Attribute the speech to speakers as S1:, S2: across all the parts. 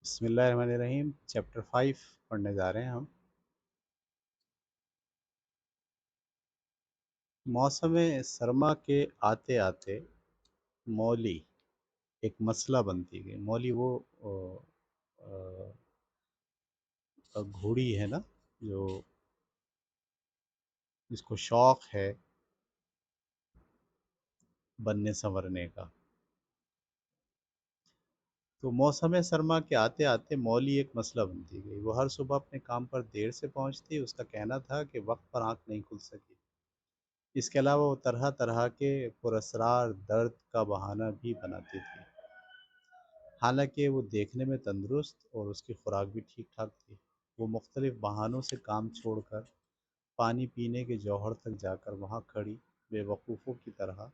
S1: بسم اللہ الرحمن الرحیم چیپٹر 5 پڑھنے جا رہے ہیں ہم۔ موسم سرما کے آتے آتے مولی ایک مسئلہ بنتی گئی۔ مولی وہ گھوڑی ہے نا، جو جس کو شوق ہے بننے سنورنے کا۔ تو موسم سرما کے آتے آتے مولی ایک مسئلہ بنتی گئی۔ وہ ہر صبح اپنے کام پر دیر سے پہنچتی۔ اس کا کہنا تھا کہ وقت پر آنکھ نہیں کھل سکی۔ اس کے علاوہ وہ طرح طرح کے پراسرار درد کا بہانہ بھی بناتی تھی، حالانکہ وہ دیکھنے میں تندرست اور اس کی خوراک بھی ٹھیک ٹھاک تھی۔ وہ مختلف بہانوں سے کام چھوڑ کر پانی پینے کے جوہر تک جا کر وہاں کھڑی بے وقوفوں کی طرح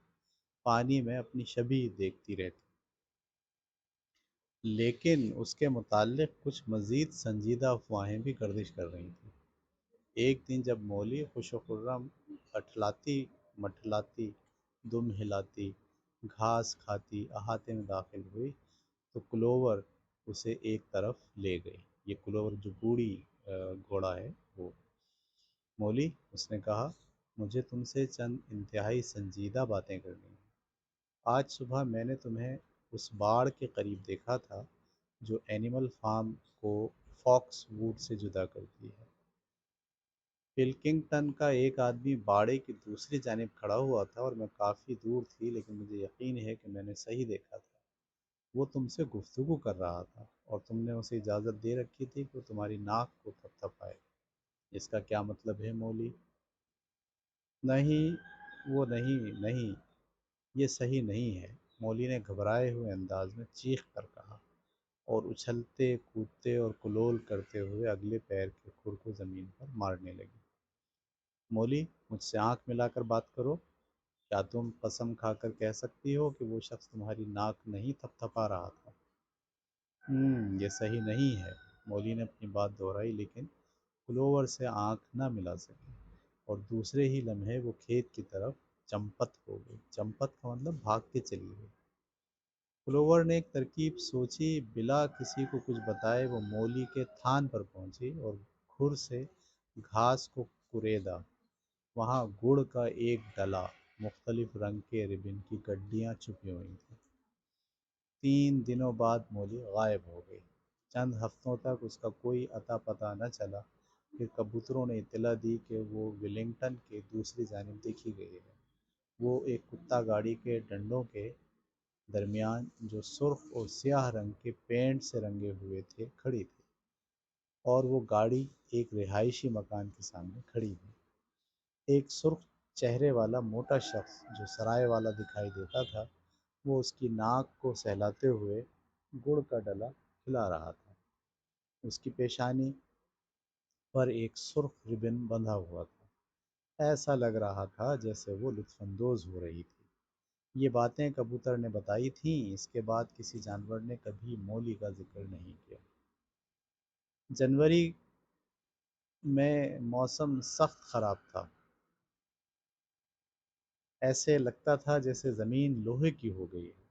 S1: پانی میں اپنی شبیہ دیکھتی رہتی، لیکن اس کے متعلق کچھ مزید سنجیدہ افواہیں بھی گردش کر رہی تھیں۔ ایک دن جب مولی خوش و خرم اٹھلاتی مٹھلاتی دم ہلاتی گھاس کھاتی احاطے میں داخل ہوئی تو کلوور اسے ایک طرف لے گئی۔ یہ کلوور جو بوڑھی گھوڑا ہے وہ۔ مولی، اس نے کہا، مجھے تم سے چند انتہائی سنجیدہ باتیں کرنی ہیں۔ آج صبح میں نے تمہیں اس باڑ کے قریب دیکھا تھا جو اینیمل فارم کو فاکس ووڈ سے جدا کرتی ہے۔ پلکنگٹن کا ایک آدمی باڑے کی دوسری جانب کھڑا ہوا تھا اور میں کافی دور تھی، لیکن مجھے یقین ہے کہ میں نے صحیح دیکھا تھا۔ وہ تم سے گفتگو کر رہا تھا اور تم نے اسے اجازت دے رکھی تھی کہ وہ تمہاری ناک کو تھپ تھپائے۔ اس کا کیا مطلب ہے مولی؟ نہیں، وہ نہیں، یہ صحیح نہیں ہے، مولی نے گھبرائے ہوئے انداز میں چیخ کر کہا، اور اچھلتے کودتے اور کلول کرتے ہوئے اگلے پیر کے کھر کو زمین پر مارنے لگی۔ مولی، مجھ سے آنکھ ملا کر بات کرو۔ کیا تم قسم کھا کر کہہ سکتی ہو کہ وہ شخص تمہاری ناک نہیں تھپ تھپا رہا تھا؟ یہ صحیح نہیں ہے، مولی نے اپنی بات دہرائی، لیکن کلوور سے آنکھ نہ ملا سکی، اور دوسرے ہی لمحے وہ کھیت کی طرف چمپت ہو گئی۔ چمپت کا مطلب بھاگ کے چلی گئی۔ کلوور نے ایک ترکیب سوچی، بلا کسی کو کچھ بتائے وہ مولی کے تھان پر پہنچی اور کھر سے گھاس کو کریدا۔ وہاں گڑ کا ایک ڈلا، مختلف رنگ کے ربن کی گڈیاں چھپی ہوئی تھیں۔ 3 دنوں بعد مولی غائب ہو گئی۔ چند ہفتوں تک اس کا کوئی اتا پتہ نہ چلا، پھر کبوتروں نے اطلاع دی کہ وہ ولنگٹن کے دوسری جانب دیکھی گئی ہے۔ وہ ایک کتا گاڑی کے ڈنڈوں کے درمیان، جو سرخ اور سیاہ رنگ کے پینٹ سے رنگے ہوئے تھے، کھڑی تھی، اور وہ گاڑی ایک رہائشی مکان کے سامنے کھڑی تھی۔ ایک سرخ چہرے والا موٹا شخص جو سرائے والا دکھائی دیتا تھا، وہ اس کی ناک کو سہلاتے ہوئے گڑ کا ڈلا کھلا رہا تھا۔ اس کی پیشانی پر ایک سرخ ربن بندھا ہوا تھا۔ ایسا لگ رہا تھا جیسے وہ لطف اندوز ہو رہی تھی۔ یہ باتیں کبوتر نے بتائی تھیں۔ اس کے بعد کسی جانور نے کبھی مولی کا ذکر نہیں کیا۔ جنوری میں موسم سخت خراب تھا۔ ایسے لگتا تھا جیسے زمین لوہے کی ہو گئی ہے،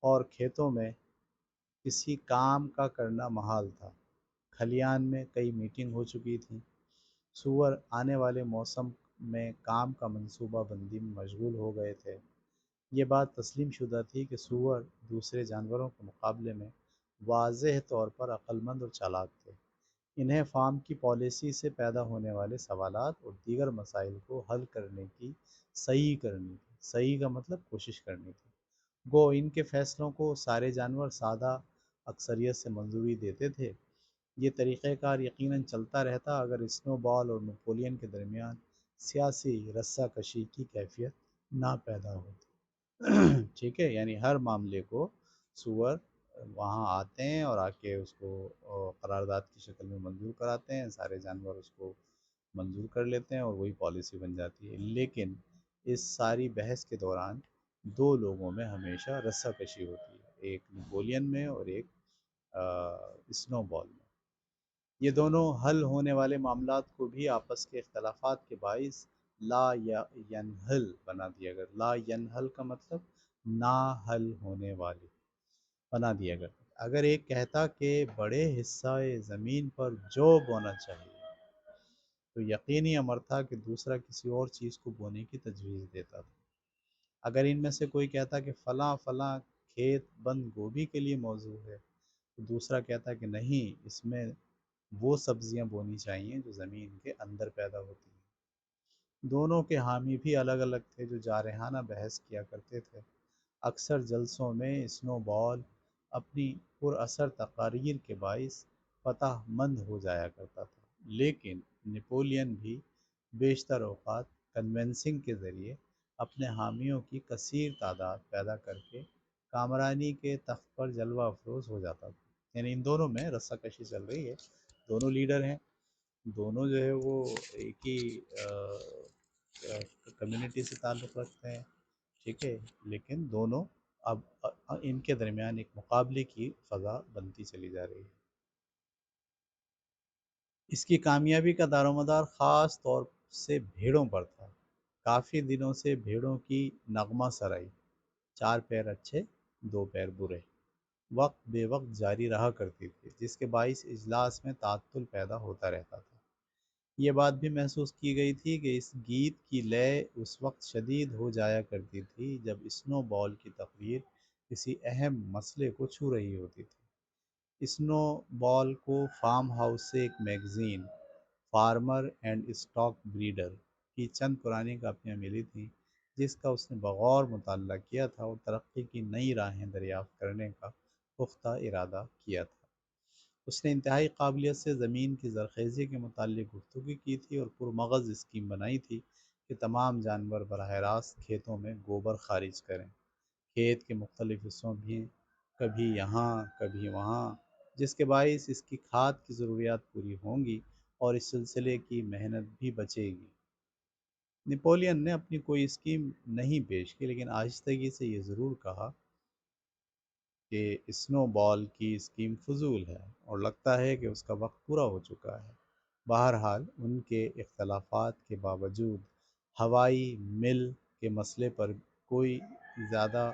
S1: اور کھیتوں میں کسی کام کا کرنا محال تھا۔ کھلیان میں کئی میٹنگ ہو چکی تھیں۔ سور آنے والے موسم میں کام کا منصوبہ بندی میں مشغول ہو گئے تھے۔ یہ بات تسلیم شدہ تھی کہ سور دوسرے جانوروں کے مقابلے میں واضح طور پر عقل مند اور چالاک تھے۔ انہیں فارم کی پالیسی سے پیدا ہونے والے سوالات اور دیگر مسائل کو حل کرنے کی صحیح کرنی تھی۔ صحیح کا مطلب کوشش کرنی تھی۔ گو ان کے فیصلوں کو سارے جانور سادہ اکثریت سے منظوری دیتے تھے۔ یہ طریقہ کار یقیناً چلتا رہتا اگر اسنو بال اور نپولین کے درمیان سیاسی رسہ کشی کی کیفیت نہ پیدا ہوتی۔ ٹھیک ہے، یعنی ہر معاملے کو سور وہاں آتے ہیں اور آ کے اس کو قرارداد کی شکل میں منظور کراتے ہیں، سارے جانور اس کو منظور کر لیتے ہیں اور وہی پالیسی بن جاتی ہے۔ لیکن اس ساری بحث کے دوران دو لوگوں میں ہمیشہ رسہ کشی ہوتی ہے، ایک نپولین میں اور ایک اسنو بال میں۔ یہ دونوں حل ہونے والے معاملات کو بھی آپس کے اختلافات کے باعث لا ینحل بنا دیا گیا۔ لا ینحل کا مطلب نا حل ہونے والے بنا دیا گیا۔ اگر ایک کہتا کہ بڑے حصہ زمین پر جو بونا چاہیے، تو یقینی امر تھا کہ دوسرا کسی اور چیز کو بونے کی تجویز دیتا تھا۔ اگر ان میں سے کوئی کہتا کہ فلاں فلاں کھیت بند گوبھی کے لیے موزوں ہے، تو دوسرا کہتا کہ نہیں، اس میں وہ سبزیاں بونی چاہیے جو زمین کے اندر پیدا ہوتی ہیں۔ دونوں کے حامی بھی الگ الگ تھے جو جارحانہ بحث کیا کرتے تھے۔ اکثر جلسوں میں اسنو بال اپنی پر اثر تقاریر کے باعث فتح مند ہو جایا کرتا تھا، لیکن نپولین بھی بیشتر اوقات کنونسنگ کے ذریعے اپنے حامیوں کی کثیر تعداد پیدا کر کے کامرانی کے تخت پر جلوہ افروز ہو جاتا تھا۔ یعنی ان دونوں میں رسہ کشی چل رہی ہے، دونوں لیڈر ہیں، دونوں جو ہے وہ ایک ہی کمیونٹی سے تعلق رکھتے ہیں، ٹھیک ہے، لیکن دونوں اب ان کے درمیان ایک مقابلے کی فضا بنتی چلی جا رہی ہے۔ اس کی کامیابی کا دار و مدار خاص طور سے بھیڑوں پر تھا۔ کافی دنوں سے بھیڑوں کی نغمہ سرائی، چار پیر اچھے دو پیر برے، وقت بے وقت جاری رہا کرتی تھی، جس کے باعث اجلاس میں تعطل پیدا ہوتا رہتا تھا۔ یہ بات بھی محسوس کی گئی تھی کہ اس گیت کی لے اس وقت شدید ہو جایا کرتی تھی جب اسنو بال کی تقریر کسی اہم مسئلے کو چھو رہی ہوتی تھی۔ اسنو بال کو فارم ہاؤس سے ایک magazine, farmer and stock breeder, کی چند پرانی کاپیاں ملی تھیں، جس کا اس نے بغور مطالعہ کیا تھا اور ترقی کی نئی راہیں دریافت کرنے کا پختہ ارادہ کیا تھا۔ اس نے انتہائی قابلیت سے زمین کی زرخیزی کے متعلق گفتگو کی تھی اور پرمغز اسکیم بنائی تھی کہ تمام جانور براہ راست کھیتوں میں گوبر خارج کریں، کھیت کے مختلف حصوں بھی، کبھی یہاں کبھی وہاں، جس کے باعث اس کی کھاد کی ضروریات پوری ہوں گی اور اس سلسلے کی محنت بھی بچے گی۔ نپولین نے اپنی کوئی اسکیم نہیں پیش کی، لیکن آہستگی سے یہ ضرور کہا کہ اسنو بال کی اسکیم فضول ہے اور لگتا ہے کہ اس کا وقت پورا ہو چکا ہے۔ بہرحال ان کے اختلافات کے باوجود ہوائی مل کے مسئلے پر کوئی زیادہ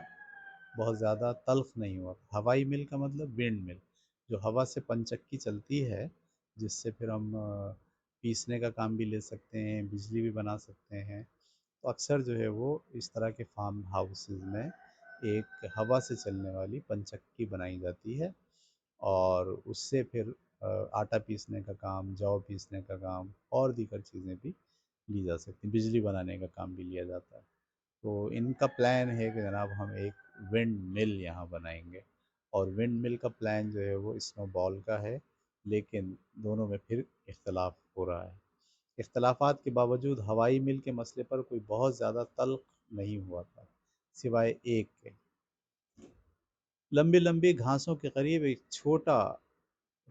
S1: بہت زیادہ تلخ نہیں ہوا۔ ہوائی مل کا مطلب ونڈ مل، جو ہوا سے پنچکی چلتی ہے، جس سے پھر ہم پیسنے کا کام بھی لے سکتے ہیں، بجلی بھی بنا سکتے ہیں۔ تو اکثر جو ہے وہ اس طرح کے فارم ہاؤسز میں ایک ہوا سے چلنے والی پنچکی بنائی جاتی ہے، اور اس سے پھر آٹا پیسنے کا کام، جو پیسنے کا کام اور دیگر چیزیں بھی لی جا سکتی ہیں، بجلی بنانے کا کام بھی لیا جاتا ہے۔ تو ان کا پلان ہے کہ جناب ہم ایک ونڈ مل یہاں بنائیں گے، اور ونڈ مل کا پلان جو ہے وہ اسنو بال کا ہے، لیکن دونوں میں پھر اختلاف ہو رہا ہے۔ اختلافات کے باوجود ہوائی مل کے مسئلے پر کوئی بہت زیادہ تلخ نہیں ہوا تھا، سوائے ایک کے۔ لمبی لمبی گھاسوں کے قریب ایک چھوٹا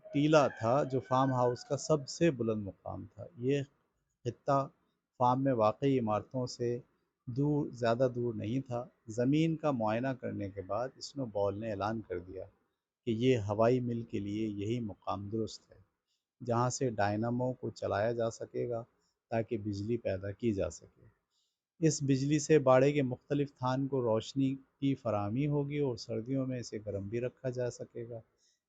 S1: ٹیلہ تھا جو فارم ہاؤس کا سب سے بلند مقام تھا۔ یہ خطہ فارم میں واقعی عمارتوں سے زیادہ دور نہیں تھا۔ زمین کا معائنہ کرنے کے بعد اسنو بال نے اعلان کر دیا کہ یہ ہوائی مل کے لیے یہی مقام درست ہے، جہاں سے ڈائنامو کو چلایا جا سکے گا تاکہ بجلی پیدا کی جا سکے۔ اس بجلی سے باڑے کے مختلف تھان کو روشنی کی فراہمی ہوگی اور سردیوں میں اسے گرم بھی رکھا جا سکے گا۔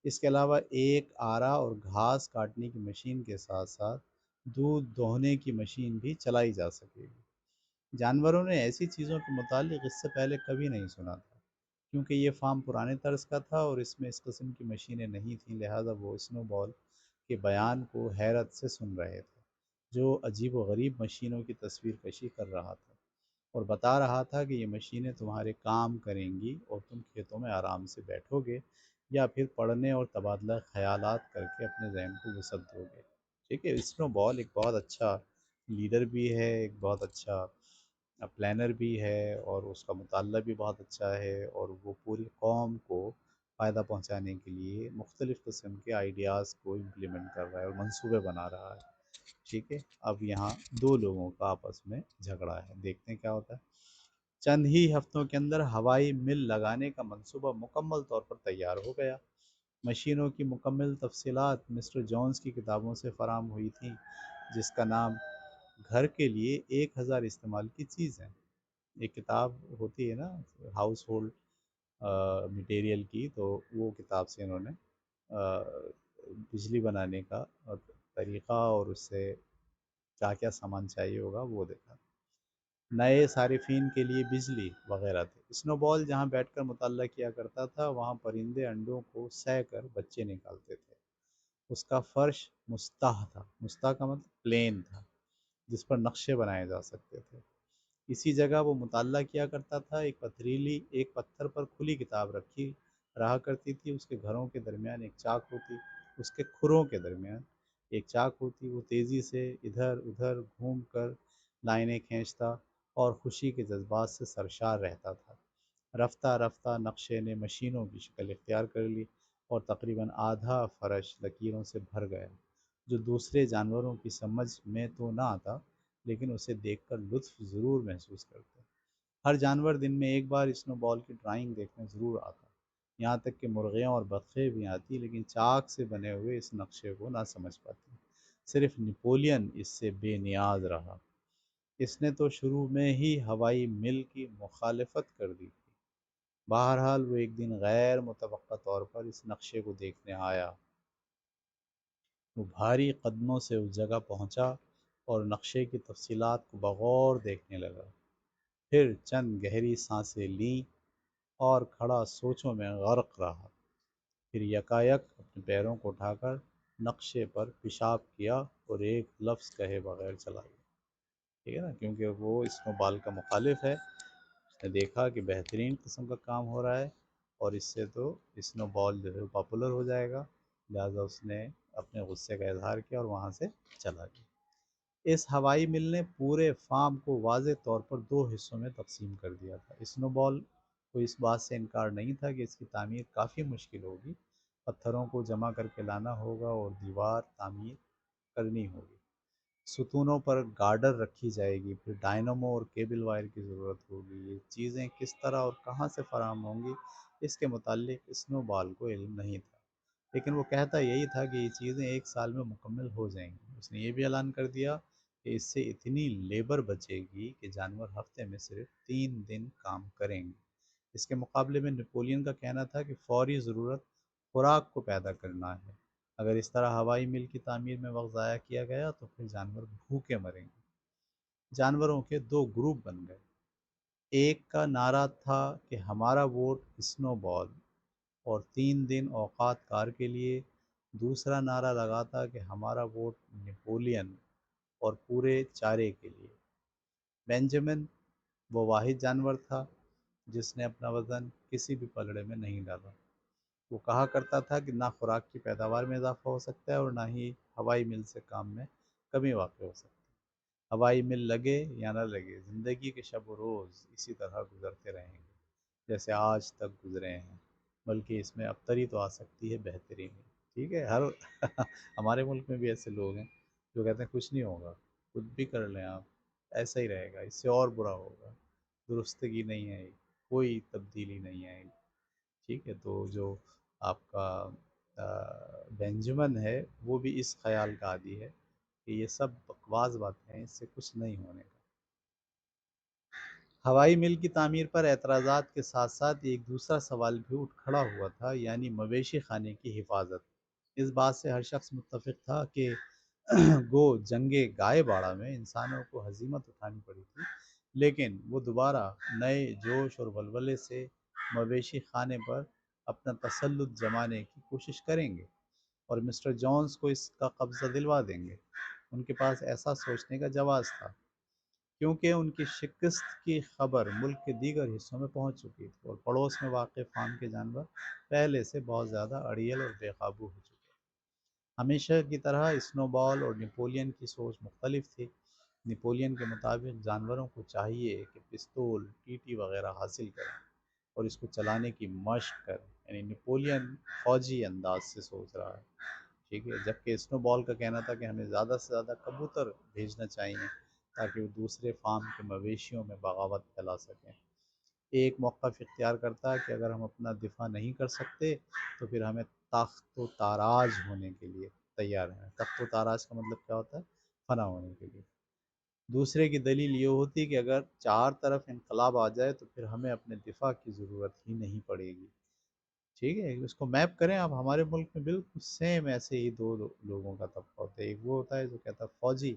S1: اس کے علاوہ ایک آرا اور گھاس کاٹنے کی مشین کے ساتھ ساتھ دودھ دوہنے کی مشین بھی چلائی جا سکے گی۔ جانوروں نے ایسی چیزوں کے متعلق اس سے پہلے کبھی نہیں سنا تھا، کیونکہ یہ فارم پرانے طرز کا تھا اور اس میں اس قسم کی مشینیں نہیں تھیں، لہٰذا وہ اسنو بال کے بیان کو حیرت سے سن رہے تھے، جو عجیب و غریب مشینوں کی تصویر کشی کر رہا تھا اور بتا رہا تھا کہ یہ مشینیں تمہارے کام کریں گی اور تم کھیتوں میں آرام سے بیٹھو گے یا پھر پڑھنے اور تبادلہ خیالات کر کے اپنے ذہن کو وسعت دو گے۔ ٹھیک ہے، اسنو بال ایک بہت اچھا لیڈر بھی ہے، ایک بہت اچھا پلانر بھی ہے، اور اس کا مطالعہ بھی بہت اچھا ہے، اور وہ پوری قوم کو فائدہ پہنچانے کے لیے مختلف قسم کے آئیڈیاز کو امپلیمنٹ کر رہا ہے اور منصوبے بنا رہا ہے۔ ٹھیک ہے، اب یہاں دو لوگوں کا آپس میں جھگڑا ہے، دیکھتے ہیں کیا ہوتا ہے۔ چند ہی ہفتوں کے اندر ہوائی مل لگانے کا منصوبہ مکمل طور پر تیار ہو گیا۔ مشینوں کی مکمل تفصیلات مسٹر جونز کی کتابوں سے فراہم ہوئی تھیں، جس کا نام گھر کے لیے 1000 استعمال کی چیز ہے۔ ایک کتاب ہوتی ہے نا، ہاؤس ہولڈ مٹیریل کی، تو وہ کتاب سے انہوں نے آ، بجلی بنانے کا طریقہ اور اس سے کیا کیا سامان چاہیے ہوگا وہ دیکھا۔ نئے صارفین کے لیے بجلی وغیرہ تھے۔ اسنو بال جہاں بیٹھ کر مطالعہ کیا کرتا تھا وہاں پرندے انڈوں کو سہ کر بچے نکالتے تھے۔ اس کا فرش مستح تھا، مستح کا مطلب پلین تھا، جس پر نقشے بنائے جا سکتے تھے۔ اسی جگہ وہ مطالعہ کیا کرتا تھا۔ ایک پتھر پر کھلی کتاب رکھی رہا کرتی تھی، اس کے گھروں کے درمیان ایک چاک ہوتی، اس کے کھروں کے درمیان ایک چاک ہوتی، وہ تیزی سے ادھر ادھر گھوم کر لائنیں کھینچتا اور خوشی کے جذبات سے سرشار رہتا تھا۔ رفتہ رفتہ نقشے نے مشینوں کی شکل اختیار کر لی اور تقریباً آدھا فرش لکیروں سے بھر گیا، جو دوسرے جانوروں کی سمجھ میں تو نہ آتا لیکن اسے دیکھ کر لطف ضرور محسوس کرتے۔ ہر جانور دن میں ایک بار اسنو بال کی ڈرائنگ دیکھنے ضرور آتا، یہاں تک کہ مرغیاں اور بطخیں بھی آتی، لیکن چاک سے بنے ہوئے اس نقشے کو نہ سمجھ پاتی۔ صرف نپولین اس سے بے نیاز رہا۔ اس نے تو شروع میں ہی ہوائی مل کی مخالفت کر دی تھی۔ بہرحال وہ ایک دن غیر متوقع طور پر اس نقشے کو دیکھنے آیا۔ وہ بھاری قدموں سے اس جگہ پہنچا اور نقشے کی تفصیلات کو بغور دیکھنے لگا، پھر چند گہری سانسیں لیں اور کھڑا سوچوں میں غرق رہا۔ پھر یکایک اپنے پیروں کو اٹھا کر نقشے پر پیشاب کیا اور ایک لفظ کہے بغیر چلا گیا۔ ٹھیک ہے نا، کیونکہ وہ اسنو بال کا مخالف ہے۔ اس نے دیکھا کہ بہترین قسم کا کام ہو رہا ہے اور اس سے تو اسنو بال جو ہے پاپولر ہو جائے گا، لہٰذا اس نے اپنے غصے کا اظہار کیا اور وہاں سے چلا گیا۔ اس ہوائی مل نے پورے فارم کو واضح طور پر دو حصوں میں تقسیم کر دیا تھا۔ اسنو بال کو اس بات سے انکار نہیں تھا کہ اس کی تعمیر کافی مشکل ہوگی، پتھروں کو جمع کر کے لانا ہوگا اور دیوار تعمیر کرنی ہوگی، ستونوں پر گارڈر رکھی جائے گی، پھر ڈائنامو اور کیبل وائر کی ضرورت ہوگی۔ یہ چیزیں کس طرح اور کہاں سے فراہم ہوں گی اس کے متعلق اسنو بال کو علم نہیں تھا، لیکن وہ کہتا یہی تھا کہ یہ چیزیں ایک سال میں مکمل ہو جائیں گی۔ اس نے یہ بھی اعلان کر دیا کہ اس سے اتنی لیبر بچے گی کہ جانور ہفتے میں صرف 3 دن کام کریں گے۔ اس کے مقابلے میں نپولین کا کہنا تھا کہ فوری ضرورت خوراک کو پیدا کرنا ہے۔ اگر اس طرح ہوائی مل کی تعمیر میں وقت ضائع کیا گیا تو پھر جانور بھوکے مریں گے۔ جانوروں کے دو گروپ بن گئے، ایک کا نعرہ تھا کہ ہمارا ووٹ اسنو بال اور 3 دن اوقات کار کے لیے، دوسرا نعرہ لگاتا کہ ہمارا ووٹ نپولین اور پورے چارے کے لیے۔ بینجامن وہ واحد جانور تھا جس نے اپنا وزن کسی بھی پلڑے میں نہیں ڈالا۔ وہ کہا کرتا تھا کہ نہ خوراک کی پیداوار میں اضافہ ہو سکتا ہے اور نہ ہی ہوائی مل سے کام میں کمی واقع ہو سکتی ہے۔ ہوائی مل لگے یا نہ لگے، زندگی کے شب و روز اسی طرح گزرتے رہیں گے جیسے آج تک گزرے ہیں، بلکہ اس میں ابتری تو آ سکتی ہے بہتری میں۔ ٹھیک ہے، ہمارے ملک میں بھی ایسے لوگ ہیں جو کہتے ہیں کچھ نہیں ہوگا، کچھ بھی کر لیں آپ، ایسا ہی رہے گا، اس سے اور برا ہوگا، درستگی نہیں ہے، کوئی تبدیلی نہیں آئے گی۔ ٹھیک ہے، تو جو آپ کا بینجمن ہے وہ بھی اس خیال کا عادی ہے کہ یہ سب بکواس باتیں ہیں، اس سے کچھ نہیں ہونے کا۔ ہوائی مل کی تعمیر پر اعتراضات کے ساتھ ساتھ ایک دوسرا سوال بھی اٹھ کھڑا ہوا تھا، یعنی مویشی خانے کی حفاظت۔ اس بات سے ہر شخص متفق تھا کہ گو جنگ گائے باڑہ میں انسانوں کو ہزیمت اٹھانی پڑی تھی، لیکن وہ دوبارہ نئے جوش اور ولولے سے مویشی خانے پر اپنا تسلط جمانے کی کوشش کریں گے اور مسٹر جونز کو اس کا قبضہ دلوا دیں گے۔ ان کے پاس ایسا سوچنے کا جواز تھا کیونکہ ان کی شکست کی خبر ملک کے دیگر حصوں میں پہنچ چکی تھی اور پڑوس میں واقع فارم کے جانور پہلے سے بہت زیادہ اڑیل اور بے قابو ہو چکے تھے۔ ہمیشہ کی طرح اسنو بال اور نپولین کی سوچ مختلف تھی۔ نپولین کے مطابق جانوروں کو چاہیے کہ پستول، ٹی وغیرہ حاصل کریں اور اس کو چلانے کی مشق کریں، یعنی نپولین فوجی انداز سے سوچ رہا ہے۔ ٹھیک ہے، جبکہ اسنو بال کا کہنا تھا کہ ہمیں زیادہ سے زیادہ کبوتر بھیجنا چاہیے تاکہ وہ دوسرے فارم کے مویشیوں میں بغاوت پھیلا سکیں۔ ایک موقف اختیار کرتا ہے کہ اگر ہم اپنا دفاع نہیں کر سکتے تو پھر ہمیں تخت و تاراج ہونے کے لیے تیار ہیں۔ تخت و تاراج کا مطلب کیا ہوتا ہے؟ فنا ہونے کے لیے۔ دوسرے کی دلیل یہ ہوتی کہ اگر چار طرف انقلاب آ جائے تو پھر ہمیں اپنے دفاع کی ضرورت ہی نہیں پڑے گی۔ ٹھیک ہے، اس کو میپ کریں آپ، ہمارے ملک میں بالکل سیم ایسے ہی دو لوگوں کا طبقہ ہوتا ہے۔ ایک وہ ہوتا ہے جو کہتا ہے فوجی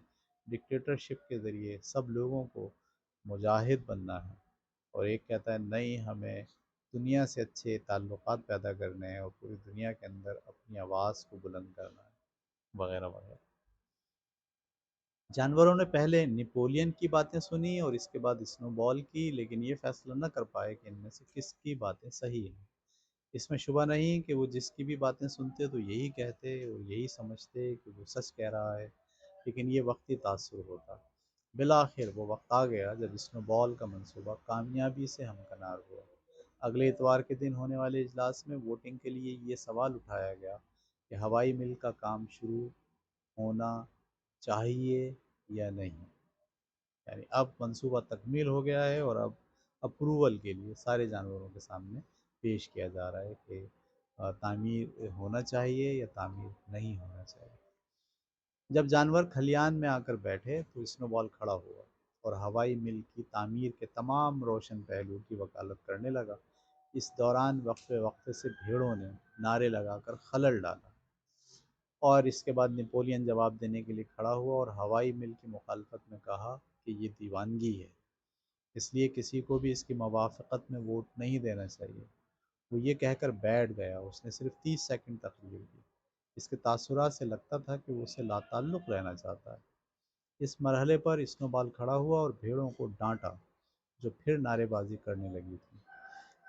S1: ڈکٹیٹرشپ کے ذریعے سب لوگوں کو مجاہد بننا ہے، اور ایک کہتا ہے نہیں، ہمیں دنیا سے اچھے تعلقات پیدا کرنے ہیں اور پوری دنیا کے اندر اپنی آواز کو بلند کرنا ہے، وغیرہ وغیرہ۔ جانوروں نے پہلے نیپولین کی باتیں سنی اور اس کے بعد اسنو بال کی، لیکن یہ فیصلہ نہ کر پائے کہ ان میں سے کس کی باتیں صحیح ہیں۔ اس میں شبہ نہیں کہ وہ جس کی بھی باتیں سنتے تو یہی کہتے اور یہی سمجھتے کہ وہ سچ کہہ رہا ہے، لیکن یہ وقتی تاثر ہوتا۔ بالآخر وہ وقت آ گیا جب اسنو بال کا منصوبہ کامیابی سے ہمکنار ہوا۔ اگلے اتوار کے دن ہونے والے اجلاس میں ووٹنگ کے لیے یہ سوال اٹھایا گیا کہ ہوائی مل کا کام شروع ہونا چاہیے یا نہیں۔ یعنی اب منصوبہ تکمیل ہو گیا ہے اور اب اپروول کے لیے سارے جانوروں کے سامنے پیش کیا جا رہا ہے کہ تعمیر ہونا چاہیے یا تعمیر نہیں ہونا چاہیے۔ جب جانور کھلیان میں آ کر بیٹھے تو اسنو بال کھڑا ہوا اور ہوائی مل کی تعمیر کے تمام روشن پہلو کی وکالت کرنے لگا۔ اس دوران وقفے وقفے سے بھیڑوں نے نعرے لگا کر خلل ڈالا، اور اس کے بعد نیپولین جواب دینے کے لیے کھڑا ہوا اور ہوائی مل کی مخالفت میں کہا کہ یہ دیوانگی ہے، اس لیے کسی کو بھی اس کی موافقت میں ووٹ نہیں دینا چاہیے۔ وہ یہ کہہ کر بیٹھ گیا۔ اس نے صرف 30 سیکنڈ تقریر کی۔ اس کے تاثرات سے لگتا تھا کہ وہ اسے لا تعلق رہنا چاہتا ہے۔ اس مرحلے پر اسنو بال کھڑا ہوا اور بھیڑوں کو ڈانٹا جو پھر نعرے بازی کرنے لگی تھی۔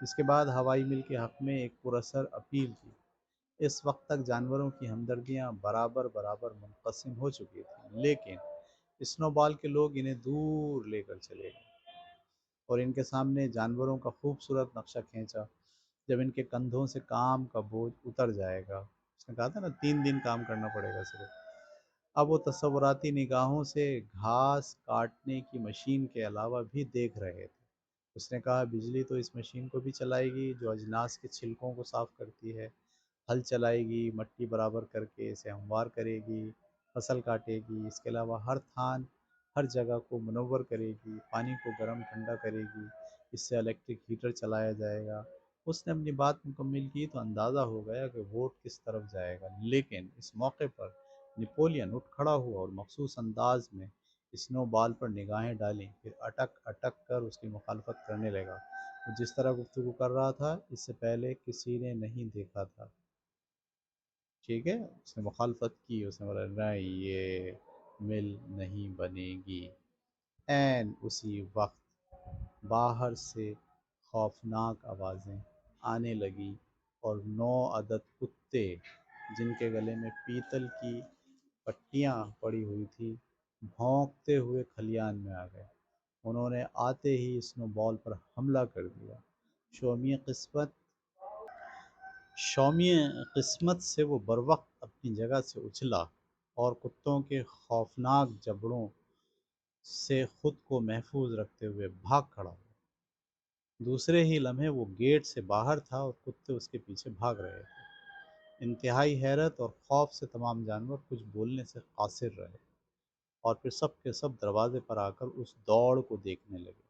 S1: اس کے بعد ہوائی مل کے حق میں ایک پراثر اپیل کی۔ اس وقت تک جانوروں کی ہمدردیاں برابر برابر منقسم ہو چکی تھیں، لیکن اسنو بال کے لوگ انہیں دور لے کر چلے گئے اور ان کے سامنے جانوروں کا خوبصورت نقشہ کھینچا۔ جب ان کے کندھوں سے کام کا بوجھ اتر جائے گا، اس نے کہا تھا نا 3 دن کام کرنا پڑے گا صرف، اب وہ تصوراتی نگاہوں سے گھاس کاٹنے کی مشین کے علاوہ بھی دیکھ رہے تھے۔ اس نے کہا بجلی تو اس مشین کو بھی چلائے گی جو اجناس کے چھلکوں کو صاف کرتی ہے، ہل چلائے گی، مٹی برابر کر کے اسے ہموار کرے گی، فصل کاٹے گی، اس کے علاوہ ہر تھان ہر جگہ کو منور کرے گی، پانی کو گرم ٹھنڈا کرے گی، اس سے الیکٹرک ہیٹر چلایا جائے گا۔ اس نے اپنی بات مکمل کی تو اندازہ ہو گیا کہ ووٹ کس طرف جائے گا، لیکن اس موقع پر نیپولین اٹھ کھڑا ہوا اور مخصوص انداز میں اسنو بال پر نگاہیں ڈالیں، پھر اٹک اٹک کر اس کی مخالفت کرنے لگا۔ وہ جس طرح گفتگو کر رہا تھا اس سے پہلے کسی نے نہیں دیکھا تھا۔ ٹھیک ہے، اس نے مخالفت کی، اس نے بولا نہیں، یہ مل نہیں بنے گی۔ اسی وقت باہر سے خوفناک آوازیں آنے لگیں اور 9 عدد کتے جن کے گلے میں پیتل کی پٹیاں پڑی ہوئی تھیں بھونکتے ہوئے کھلیان میں آ گئے۔ انہوں نے آتے ہی اسنو بال پر حملہ کر دیا۔ شومی قسمت شومی قسمت سے وہ بروقت اپنی جگہ سے اچھلا اور کتوں کے خوفناک جبڑوں سے خود کو محفوظ رکھتے ہوئے بھاگ کھڑا ہوا۔ دوسرے ہی لمحے وہ گیٹ سے باہر تھا اور کتے اس کے پیچھے بھاگ رہے تھے۔ انتہائی حیرت اور خوف سے تمام جانور کچھ بولنے سے قاصر رہے اور پھر سب کے سب دروازے پر آ کر اس دوڑ کو دیکھنے لگے۔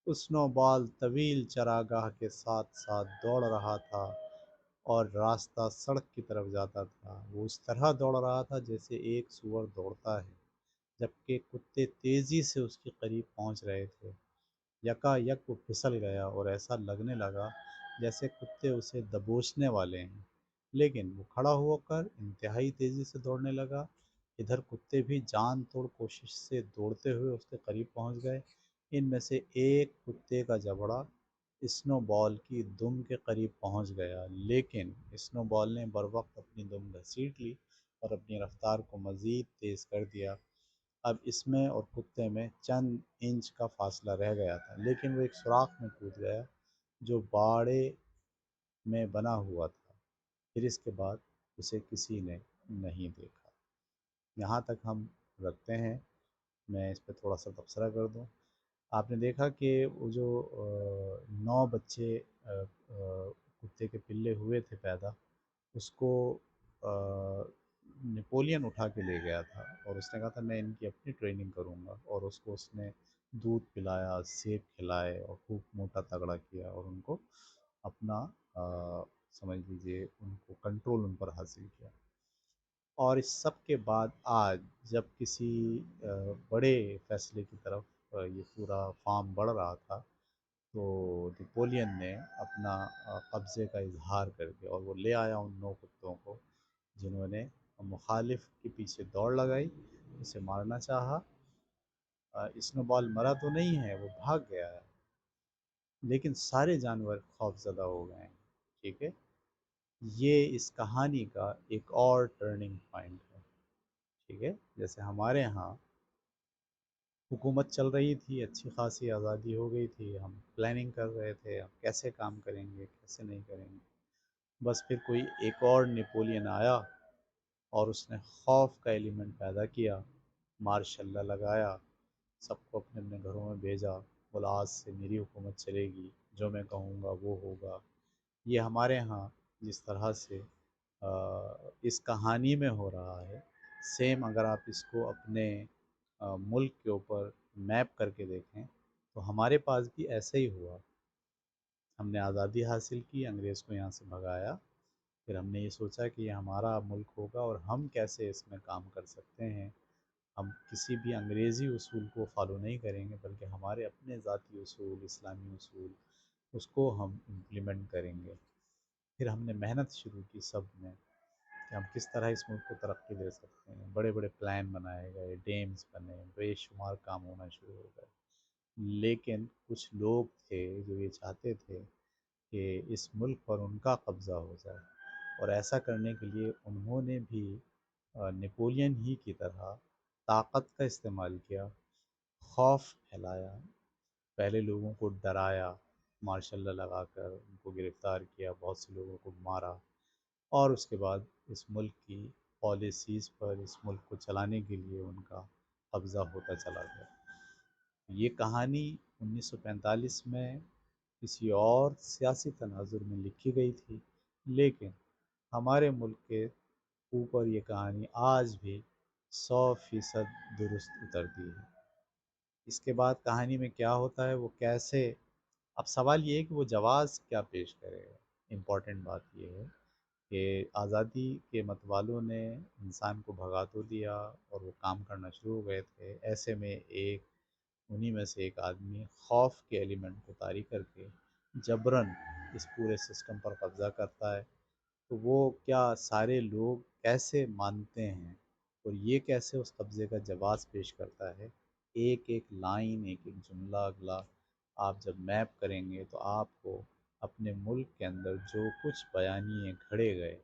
S1: اسنو بال طویل چراگاہ کے ساتھ ساتھ دوڑ رہا تھا اور راستہ سڑک کی طرف جاتا تھا۔ وہ اس طرح دوڑ رہا تھا جیسے ایک سور دوڑتا ہے، جبکہ کتے تیزی سے اس کے قریب پہنچ رہے تھے۔ یکا یک وہ پھسل گیا اور ایسا لگنے لگا جیسے کتے اسے دبوچنے والے ہیں، لیکن وہ کھڑا ہو کر انتہائی تیزی سے دوڑنے لگا۔ ادھر کتے بھی جان توڑ کوشش سے دوڑتے ہوئے اس کے قریب پہنچ گئے۔ ان میں سے ایک کتے کا جبڑا اسنو بال کی دم کے قریب پہنچ گیا، لیکن اسنو بال نے بروقت اپنی دم گھسیٹ لی اور اپنی رفتار کو مزید تیز کر دیا۔ اب اس میں اور کتے میں چند انچ کا فاصلہ رہ گیا تھا، لیکن وہ ایک سوراخ میں کود گیا جو باڑے میں بنا ہوا تھا۔ پھر اس کے بعد اسے کسی نے نہیں دیکھا۔ یہاں تک ہم رکھتے ہیں۔ میں اس پہ تھوڑا سا تبصرہ کر دوں۔ آپ نے دیکھا کہ وہ جو 9 بچے کتے کے پلے ہوئے تھے پیدا، اس کو نیپولین اٹھا کے لے گیا تھا اور اس نے کہا تھا میں ان کی اپنی ٹریننگ کروں گا، اور اس کو اس نے دودھ پلایا، سیب کھلائے اور خوب موٹا تگڑا کیا، اور ان کو اپنا سمجھ لیجیے ان کو کنٹرول ان پر حاصل کیا۔ اور اس سب کے بعد آج جب کسی بڑے فیصلے کی طرف یہ پورا فارم بڑھ رہا تھا، تو نیپولین نے اپنا قبضے کا اظہار کر دیا اور وہ لے آیا ان 9 کتوں کو جنہوں نے مخالف کے پیچھے دوڑ لگائی، اسے مارنا چاہا۔ اسنو بال مرا تو نہیں ہے، وہ بھاگ گیا ہے، لیکن سارے جانور خوف زدہ ہو گئے ہیں۔ ٹھیک ہے، یہ اس کہانی کا ایک اور ٹرننگ پوائنٹ ہے۔ ٹھیک ہے، جیسے ہمارے ہاں حکومت چل رہی تھی، اچھی خاصی آزادی ہو گئی تھی، ہم پلاننگ کر رہے تھے ہم کیسے کام کریں گے کیسے نہیں کریں گے، بس پھر کوئی ایک اور نیپولین آیا اور اس نے خوف کا ایلیمنٹ پیدا کیا، مارشل لا لگایا، سب کو اپنے اپنے گھروں میں بھیجا، بولا آج سے میری حکومت چلے گی، جو میں کہوں گا وہ ہوگا۔ یہ ہمارے ہاں جس طرح سے اس کہانی میں ہو رہا ہے، سیم اگر آپ اس کو اپنے ملک کے اوپر میپ کر کے دیکھیں تو ہمارے پاس بھی ایسا ہی ہوا۔ ہم نے آزادی حاصل کی، انگریز کو یہاں سے بھگایا، پھر ہم نے یہ سوچا کہ یہ ہمارا ملک ہوگا اور ہم کیسے اس میں کام کر سکتے ہیں، ہم کسی بھی انگریزی اصول کو فالو نہیں کریں گے بلکہ ہمارے اپنے ذاتی اصول، اسلامی اصول، اس کو ہم امپلیمنٹ کریں گے۔ پھر ہم نے محنت شروع کی سب نے کہ ہم کس طرح اس ملک کو ترقی دے سکتے ہیں، بڑے بڑے پلان بنائے گئے، ڈیمز بنے، بے شمار کام ہونا شروع ہو گئے، لیکن کچھ لوگ تھے جو یہ چاہتے تھے کہ اس ملک پر ان کا قبضہ ہو جائے، اور ایسا کرنے کے لیے انہوں نے بھی نیپولین ہی کی طرح طاقت کا استعمال کیا، خوف پھیلایا، پہلے لوگوں کو ڈرایا، مارشل لا لگا کر ان کو گرفتار کیا، بہت سے لوگوں کو مارا، اور اس کے بعد اس ملک کی پالیسیز پر اس ملک کو چلانے کے لیے ان کا قبضہ ہوتا چلا گیا۔ یہ کہانی 1945 میں کسی اور سیاسی تناظر میں لکھی گئی تھی، لیکن ہمارے ملک کے اوپر یہ کہانی آج بھی 100% درست اترتی ہے۔ اس کے بعد کہانی میں کیا ہوتا ہے، وہ کیسے، اب سوال یہ ہے کہ وہ جواز کیا پیش کرے گا۔ امپورٹنٹ بات یہ ہے کہ آزادی کے متوالوں نے انسان کو بھگا تو دیا اور وہ کام کرنا شروع ہو گئے تھے، ایسے میں انہی میں سے ایک آدمی خوف کے ایلیمنٹ کو طاری کر کے جبراً اس پورے سسٹم پر قبضہ کرتا ہے، تو وہ کیا سارے لوگ کیسے مانتے ہیں اور یہ کیسے اس قبضے کا جواز پیش کرتا ہے، ایک ایک لائن، ایک ایک جملہ اگلا آپ جب میپ کریں گے تو آپ کو اپنے ملک کے اندر جو کچھ بیانیے گھڑے گئے،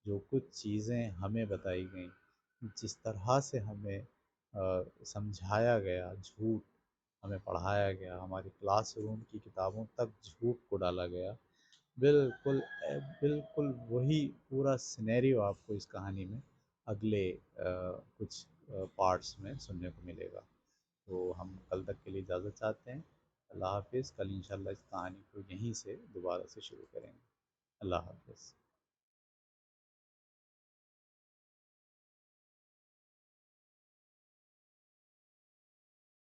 S1: جو کچھ چیزیں ہمیں بتائی گئیں، جس طرح سے ہمیں سمجھایا گیا، جھوٹ ہمیں پڑھایا گیا، ہماری کلاس روم کی کتابوں تک جھوٹ کو ڈالا گیا، بالکل بالکل وہی پورا سینیریو آپ کو اس کہانی میں اگلے کچھ پارٹس میں سننے کو ملے گا۔ تو ہم کل تک کے لیے اجازت چاہتے ہیں۔ اللہ حافظ، کل انشاءاللہ اس کہانی کو یہیں سے دوبارہ سے شروع کریں گے۔ اللہ حافظ۔